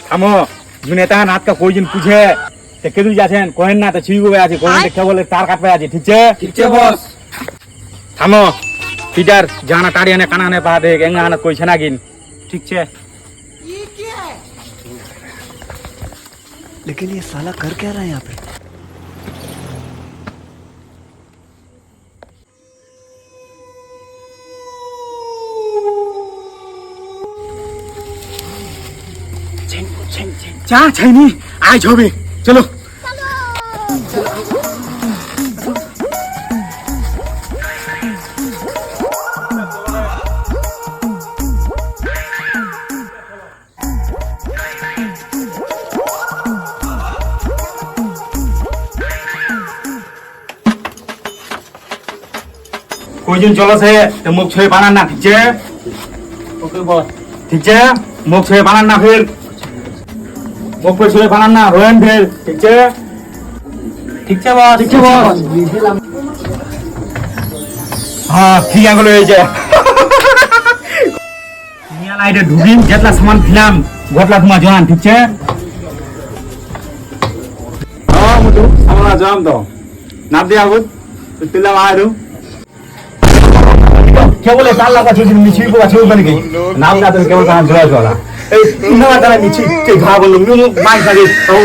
থামো জুনেতা নাটকা কইজন পুছে তে কেদু যাচ্ছেন কহেন না তো ছিড়ি গবে আছে কহেন দেখে বলে তার কাটবে আছে ঠিক আছে বস থামো পিটার জানা টাড়িয়ানে কানানে পা দে গেঙ্গা আনা কইছে না কিন ঠিক আছে लेकिन ये साला कर क्या रहा है यहाँ पे? চা ছাইনি আজ হবে চলো কইজন চলছে তো মুখ ছুঁয়ে বানান না ঠিক আছে ওকে বস ঠিক আছে মুখ ছুঁয়ে বানান না ফির মুখ पे ছুঁয়ে বানান না রোয়েন ফির ঠিক আছে বস ঠিক আছে বস হ্যাঁ ঠিক আছে এই যে নিয়া লাইটে ঢুকি যেতলা সামান ফিলাম ঘটলা তোমার জান ঠিক আছে হ্যাঁ মুটু সামনা জাম তো নাপ দিয়া আগুন তিলা মারু কেবল তাল্লা কাছে মিছি কো আছে বনে কি নাম না তো কেবল কান জয় জলা এই না তারা মিছি কে ঘা বলল মিউ মাই সাগে ও